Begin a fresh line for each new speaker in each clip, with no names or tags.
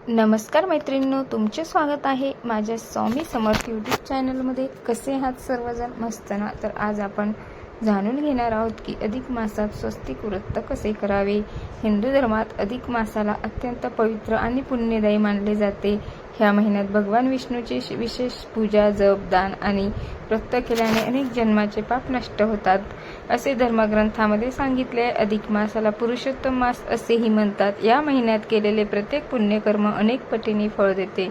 नमस्कार मैत्रिणींनो, तुमचे स्वागत आहे माझ्या स्वामी समर्थ यूट्यूब चॅनलमध्ये. कसे आहात सर्वजण? मस्त ना? तर आज आपण जाणून घेणार आहोत की अधिक मासात स्वस्तिक व्रत कसे करावे. हिंदू धर्मात अधिक मासाला अत्यंत पवित्र आणि पुण्यदायी मानले जाते. ह्या महिन्यात भगवान विष्णूची विशेष पूजा, जप, दान आणि व्रत केल्याने अनेक जन्माचे पाप नष्ट होतात, असे धर्मग्रंथामध्ये सांगितले. अधिक मासाला पुरुषोत्तम मास असेही म्हणतात. या महिन्यात केलेले प्रत्येक पुण्यकर्म अनेक पटीने फळ देते.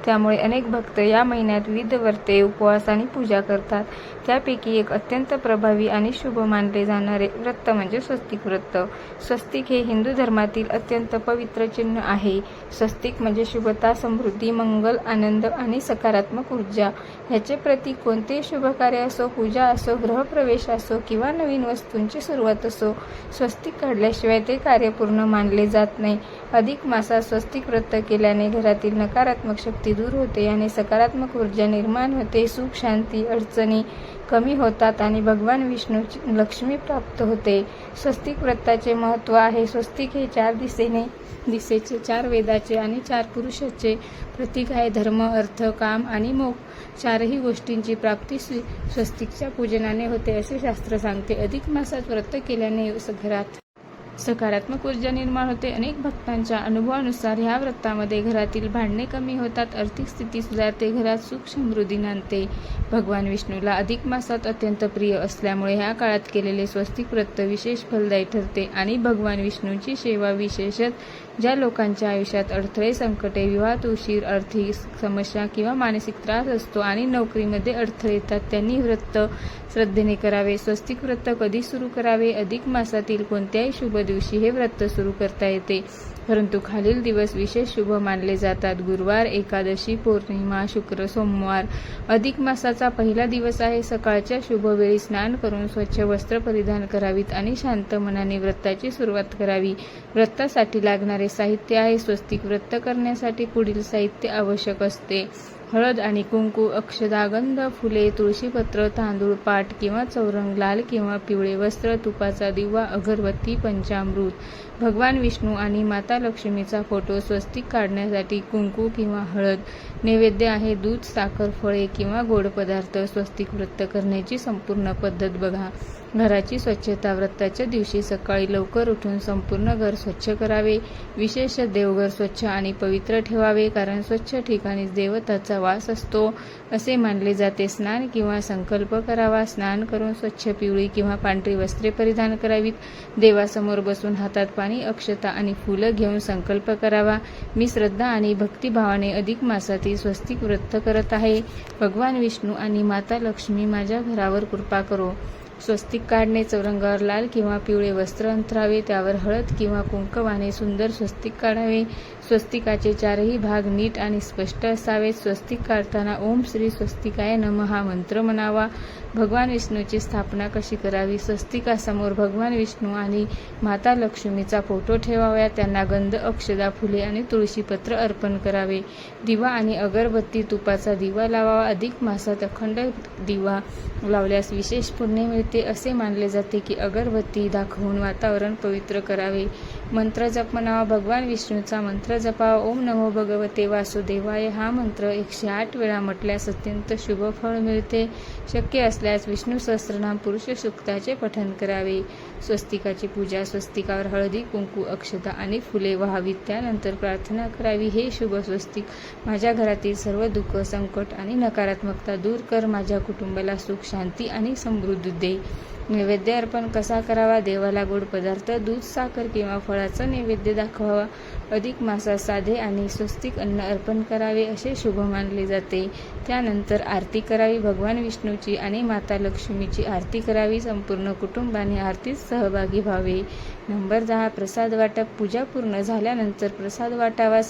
त्यामुळे अनेक भक्त या महिन्यात विविध व्रते, उपवास आणि पूजा करतात. त्यापैकी एक अत्यंत प्रभावी आणि शुभ मानले जाणारे व्रत म्हणजे स्वस्तिक व्रत. स्वस्तिक हे हिंदू धर्मातील अत्यंत पवित्र चिन्ह आहे. स्वस्तिक म्हणजे शुभता, समृद्धी, मंगल, आनंद आणि सकारात्मक ऊर्जा ह्याचे प्रतीक. कोणतेही शुभ कार्य असो, पूजा असो, गृहप्रवेश असो किंवा नवीन वस्तूंची सुरुवात असो, स्वस्तिक काढल्याशिवाय ते कार्य पूर्ण मानले जात नाही. अधिक मासात स्वस्तिक व्रत केल्याने घरातील नकारात्मक शक्ती दूर होते आणि सकारात्मक ऊर्जा निर्माण होते. सुख, शांती, अडचणी कमी होतात आणि भगवान विष्णूची लक्ष्मी प्राप्त होते. स्वस्तिक व्रताचे महत्त्व आहे. स्वस्तिक हे 4 दिशेचे, 4 वेदाचे आणि 4 पुरुषाचे प्रतीक आहे. धर्म, अर्थ, काम आणि मोक्ष 4ही गोष्टींची प्राप्ती स्वस्तिकच्या पूजनाने होते, असे शास्त्र सांगते. अधिक मासात व्रत केल्याने घरात सकारात्मक ऊर्जा निर्माण होते. अनेक भक्तांच्या अनुभवानुसार ह्या व्रतामध्ये घरातील भांडणे कमी होतात, आर्थिक स्थिती सुधारते, घरात सुख समृद्धी नांदते. भगवान विष्णूला अधिक मासात अत्यंत प्रिय असल्यामुळे ह्या काळात केलेले स्वस्तिक व्रत विशेष फलदायी ठरते आणि भगवान विष्णूची सेवा, विशेषतः ज्या लोकांच्या आयुष्यात अडथळे, संकटे, विवाहात उशीर, आर्थिक समस्या किंवा मानसिक त्रास असतो आणि नोकरीमध्ये अडथळे येतात, त्यांनी व्रत श्रद्धेने करावे. स्वस्तिक व्रत कधी सुरू करावे? अधिक मासातील कोणत्याही शुभ दिवशी हे व्रत सुरू करता येते, परंतु खालील दिवस विशेष शुभ मानले जातात. गुरुवार, एकादशी, पौर्णिमा, शुक्र, सोमवार. अधिक मासाचा पहिला दिवस आहे. सकाळच्या शुभ वेळी स्नान करून स्वच्छ वस्त्र परिधान करावीत आणि शांत मनाने व्रताची सुरुवात करावी. व्रतासाठी लागणारे साहित्य आहे. स्वस्तिक व्रत करण्यासाठी पुढील साहित्य आवश्यक असते: हळद आणि कुंकू, अक्षता, गंध, फुले, तुळशीपत्र, तांदूळ, पाट किंवा चौरंग, लाल किंवा पिवळे वस्त्र, तुपाचा दिवा, अगरबत्ती, पंचामृत. भगवान विष्णू आणि माता लक्ष्मीचा फोटो. स्वस्तिक काढण्यासाठी कुंकू किंवा हळद. नैवेद्य आहे दूध, साखर, फळे किंवा गोड पदार्थ. स्वस्तिक व्रत करण्याची संपूर्ण पद्धत बघा. घराची स्वच्छता. व्रताच्या दिवशी सकाळी लवकर उठून संपूर्ण घर स्वच्छ करावे. विशेष देवघर स्वच्छ आणि पवित्र ठेवावे, कारण स्वच्छ ठिकाणीच देवताचा वास असतो, असे मानले जाते. स्नान किंवा संकल्प करावा. स्नान करून स्वच्छ पिवळी किंवा पांढरी वस्त्रे परिधान करावीत. देवासमोर बसून हातात पाणी, अक्षता आणि फुलं घेऊन संकल्प करावा: मी श्रद्धा आणि भक्तिभावाने अधिक मासातील स्वस्तिक व्रत करत आहे. भगवान विष्णू आणि माता लक्ष्मी माझ्या घरावर कृपा करो. स्वस्तिक काढणे. चौरंगावर लाल किंवा पिवळे वस्त्र अंथरावे, त्यावर हळद किंवा कुंकवाने सुंदर स्वस्तिक काढावे. स्वस्तिकाचे 4ही भाग नीट आणि स्पष्ट असावेत. स्वस्तिक काढताना ओम श्री स्वस्तिकाय नमः हा मंत्र म्हणावा. भगवान विष्णूची स्थापना कशी करावी? स्वस्तिकासमोर भगवान विष्णू आणि माता लक्ष्मीचा फोटो ठेवावा. त्यांना गंध, अक्षता, फुले आणि तुळशीपत्र अर्पण करावे. दिवा आणि अगरबत्ती, तुपाचा दिवा लावावा. अधिक मासात अखंड दिवा लावल्यास विशेष पुण्य मिळते, असे मानले जाते की अगरबत्ती दाखवून वातावरण पवित्र करावे. मंत्र जप म्हणावा. भगवान विष्णूचा मंत्र जपावा. ओम नमो भगवते वासुदेवाय हा मंत्र 108 वेळा म्हटल्यास अत्यंत शुभ फळ मिळते. शक्य असल्यास विष्णू सहस्त्रनाम पुरुष सूक्ताचे पठण करावे. स्वस्तिकाची पूजा. स्वस्तिकावर हळदी, कुंकू, अक्षता आणि फुले वाहावीत. त्यानंतर प्रार्थना करावी: हे शुभ स्वस्तिक माझ्या घरातील सर्व दुःख, संकट आणि नकारात्मकता दूर कर. माझ्या कुटुंबाला सुख, शांती आणि समृद्धी दे. नैवेद्य अर्पण कसा करावा? देवाला गोड पदार्थ, दूध, साखर किंवा फळाचा नैवेद्य दाखवावा. अधिक मासात साधे आणि स्वस्तिक अन्न अर्पण करावे, असे शुभ मानले जाते. त्यानंतर आरती करावी. भगवान विष्णूची आणि माता लक्ष्मीची आरती करावी. संपूर्ण कुटुंबाने आरतीत सहभागी व्हावे. नंबर 10. प्रसाद वाटप. पूजा पूर्ण झाल्यानंतर प्रसाद वाटावा.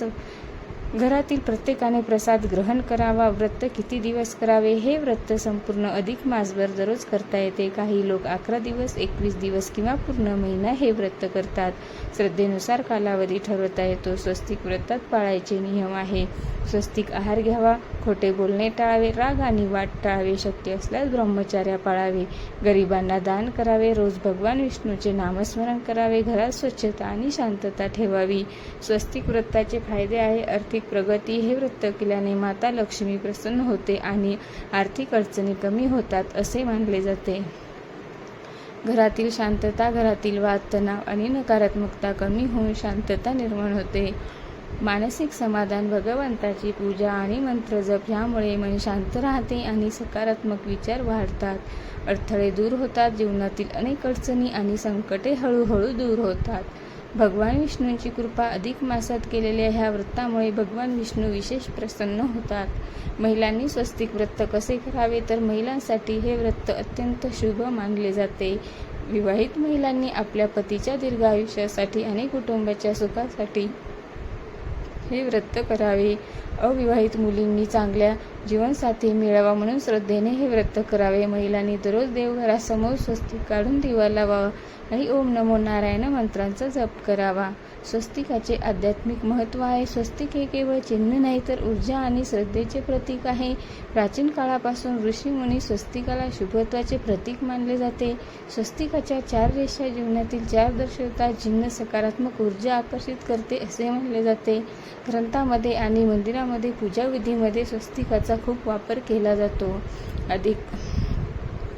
घरातील प्रत्येकाने प्रसाद ग्रहण करावा. व्रत किती दिवस करावे? हे व्रत संपूर्ण अधिक मासभर दररोज करता येते. काही लोक 11 दिवस, 21 दिवस किंवा पूर्ण महिना हे व्रत करतात. श्रद्धेनुसार कालावधी ठरवता येतो. स्वस्तिक व्रतात पाळायचे नियम आहे. स्वस्तिक आहार घ्यावा. खोटे बोलणे टाळावे. राग आणि वाद टाळावे. शक्य असल्यास ब्रह्मचर्य पाळावे. गरिबांना दान करावे. रोज भगवान विष्णूचे नामस्मरण करावे. घरात स्वच्छता आणि शांतता ठेवावी. स्वस्तिक व्रताचे फायदे आहे. आर्थिक प्रगती. हे व्रत केल्याने माता लक्ष्मी प्रसन्न होते आणि आर्थिक अडचणी कमी होतात असे मानले जाते. घरातील शांतता. घरातील वाद, तणाव आणि नकारात्मकता कमी होऊन शांतता निर्माण होते. मानसिक समाधान. भगवंताची पूजा आणि मंत्र जप यामुळे मन शांत राहते आणि सकारात्मक विचार वाढतात. अडथळे दूर होतात. जीवनातील अनेक अडचणी आणि संकटे हळूहळू दूर होतात. भगवान विष्णूंची कृपा. अधिक मासात केलेल्या ह्या व्रतामुळे भगवान विष्णू विशेष प्रसन्न होतात. महिलांनी स्वस्तिक व्रत कसे करावे? तर महिलांसाठी हे व्रत अत्यंत शुभ मानले जाते. विवाहित महिलांनी आपल्या पतीच्या दीर्घ आयुष्यासाठी आणि कुटुंबाच्या सुखासाठी हे व्रत करावे. अविवाहित मुलींनी चांगल्या जीवनसाथी मिळावा म्हणून श्रद्धेने हे व्रत करावे. महिलांनी दररोज देवघरासमोर स्वस्तिक काढून दिवा लावावा आणि ओम नमो नारायण मंत्रांचा जप करावा. स्वस्तिकाचे आध्यात्मिक महत्त्व आहे. स्वस्तिक हे केवळ चिन्ह नाही तर ऊर्जा आणि श्रद्धेचे प्रतीक आहे. प्राचीन काळापासून ऋषीमुनी स्वस्तिकाला शुभत्वाचे प्रतीक मानले जाते. स्वस्तिकाच्या 4 रेषा जीवनातील 4 दर्शवतात. चिन्ह सकारात्मक ऊर्जा आकर्षित करते असे मानले जाते. ग्रंथामध्ये आणि मंदिरामध्ये पूजाविधीमध्ये स्वस्तिकाचा खूप वापर केला जातो.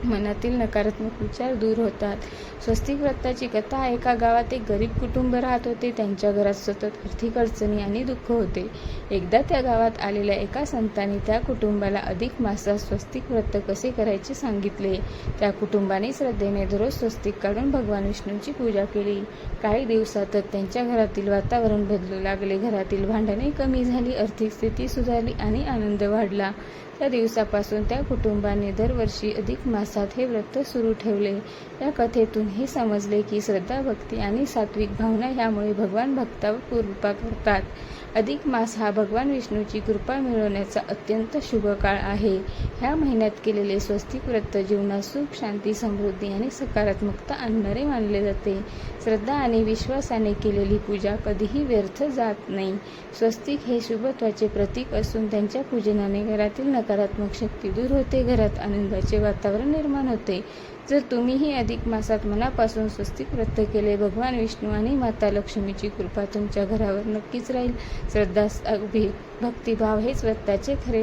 मनातील नकारात्मक विचार दूर होतात. स्वस्तिक व्रताची कथा. एका गावात एक गरीब कुटुंब राहत होते. त्यांच्या घरात सतत आर्थिक अडचणी आणि दुःख होते. एकदा त्या गावात आलेल्या एका संतांनी त्या कुटुंबाला अधिक मासात स्वस्तिक व्रत कसे करायचे सांगितले. त्या कुटुंबाने श्रद्धेने दररोज स्वस्तिक काढून भगवान विष्णूंची पूजा केली. काही दिवसातच त्यांच्या घरातील वातावरण बदलू लागले. घरातील भांडणे कमी झाली. आर्थिक स्थिती सुधारली आणि आनंद वाढला. त्या दिवसापासून त्या कुटुंबाने दरवर्षी अधिक मासात हे व्रत सुरू ठेवले. या कथेतून हे समजले की श्रद्धा, भक्ती आणि सात्विक भावना यामुळे भगवान भक्तावर कृपा करतात. अधिक मास हा भगवान विष्णूची कृपा मिळवण्याचा अत्यंत शुभ काळ आहे. ह्या महिन्यात केलेले स्वस्तिक व्रत जीवनात सुख, शांती, समृद्धी आणि सकारात्मकता आणणारे मानले जाते. श्रद्धा आणि विश्वासाने केलेली पूजा कधीही व्यर्थ जात नाही. स्वस्तिक हे शुभत्वाचे प्रतीक असून त्यांच्या पूजनाने घरातील नकारात्मक शक्ती दूर होते. घरात आनंदाचे वातावरण निर्माण होते. जर तुम्हीही अधिक मासात मनापासून स्वस्तिक व्रत केले, भगवान विष्णू आणि माता लक्ष्मीची कृपा तुमच्या घरावर नक्कीच राहील. श्रद्धा, भक्तिभाव हेच व्रताचे खरे